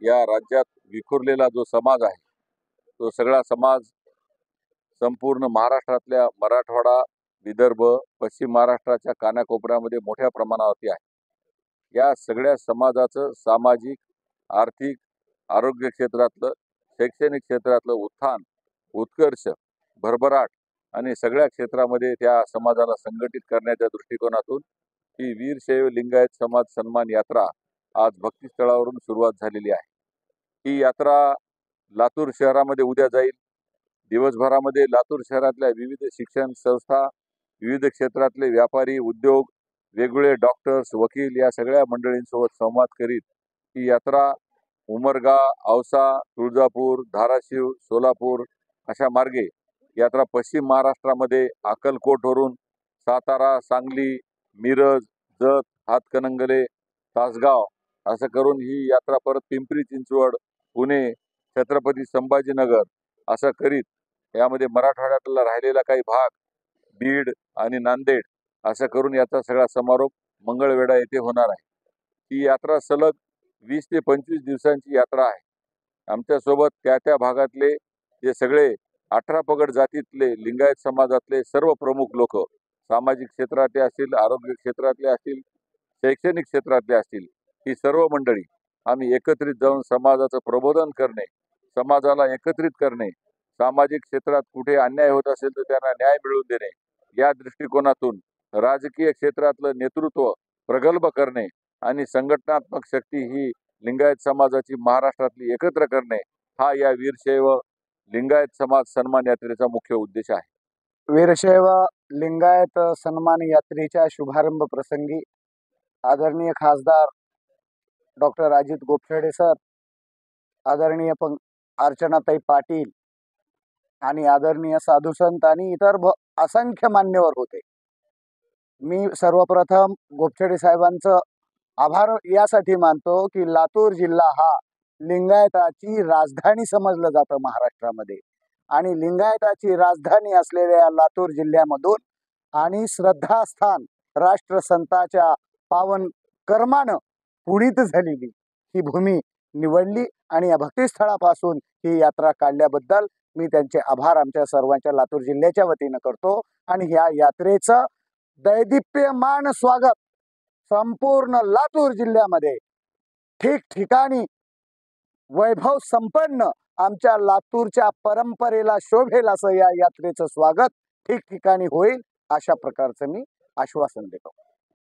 या राज्यात विखुरलेला जो समाज आहे तो सगळा समाज संपूर्ण महाराष्ट्रातल्या मराठवाडा, विदर्भ, पश्चिम महाराष्ट्राच्या कानाकोपऱ्यामध्ये मोठ्या प्रमाणावरती आहे। या सगळ्या समाजाचं सामाजिक, आर्थिक, आरोग्य क्षेत्रातलं, शैक्षणिक क्षेत्रातलं उत्थान, उत्कर्ष, भरभराट आणि सगळ्या क्षेत्रामध्ये त्या समाजाला संघटित करण्याच्या दृष्टिकोनातून ही वीरशैव लिंगायत समाज सन्मान यात्रा आज भक्तिस्थळावरून सुरुवात झालेली आहे। ही यात्रा लातूर शहरामध्ये उद्या जाईल। दिवसभरामध्ये लातूर शहरातल्या विविध शिक्षण संस्था, विविध क्षेत्रातले व्यापारी, उद्योग, वेगवेगळे डॉक्टर्स, वकील या सगळ्या मंडळींसोबत संवाद करीत ही यात्रा उमरगा, औसा, तुळजापूर, धाराशिव, सोलापूर अशा मार्गे यात्रा पश्चिम महाराष्ट्रामध्ये अक्कलकोटवरून सातारा, सांगली, मिरज, जत, हातकणंगले, तासगाव असं करून ही यात्रा परत पिंपरी चिंचवड, पुणे, छत्रपती संभाजीनगर असं करीत यामध्ये मराठवाड्यातला राहिलेला काही भाग, बीड आणि नांदेड असं करून याचा सगळा समारोप मंगळवेढा येथे होणार आहे। ही यात्रा सलग 20 ते 25 दिवसांची यात्रा आहे। आमच्यासोबत त्या भागातले जे सगळे 18 पगड जातीतले लिंगायत समाजातले सर्व प्रमुख लोक, सामाजिक क्षेत्रातले असतील, आरोग्य क्षेत्रातले असतील, शैक्षणिक क्षेत्रातले असतील, ही सर्व मंडळी आम्ही एकत्रित जाऊन समाजाचं प्रबोधन करणे, समाजाला एकत्रित करणे, सामाजिक क्षेत्रात कुठे अन्याय होत असेल तर त्यांना न्याय मिळवून देणे या दृष्टिकोनातून राजकीय क्षेत्रातलं नेतृत्व प्रगल्भ करणे आणि संघटनात्मक शक्ती ही लिंगायत समाजाची महाराष्ट्रातली एकत्र करणे हा या वीरशैव लिंगायत समाज सन्मान यात्रेचा मुख्य उद्देश आहे। वीरशैव लिंगायत सन्मान यात्रेच्या शुभारंभ प्रसंगी आदरणीय खासदार डॉक्टर अजित गोपछडे सर, आदरणीय अर्चनाताई पाटील आणि आदरणीय साधू संत आणि इतर असंख्य मान्यवर होते। मी सर्वप्रथम गोपछडे साहेबांचं आभार यासाठी मानतो की लातूर जिल्हा हा लिंगायताची राजधानी समजलं जातं महाराष्ट्रामध्ये आणि लिंगायताची राजधानी असलेल्या लातूर जिल्ह्यामधून आणि श्रद्धास्थान राष्ट्रसंताच्या पावन कर्मानं पुनीत झालेली ही भूमी निवडली आणि या भक्तिस्थळापासून ही यात्रा काढल्याबद्दल मी त्यांचे आभार आमच्या सर्वांच्या लातूर जिल्ह्याच्या वतीनं करतो। आणि ह्या यात्रेचं दैदिप्यमान स्वागत संपूर्ण लातूर जिल्ह्यामध्ये ठिकठिकाणी वैभव संपन्न आमच्या लातूरच्या परंपरेला शोभेल असं या यात्रेचं स्वागत ठिकठिकाणी होईल अशा प्रकारचं मी आश्वासन देतो।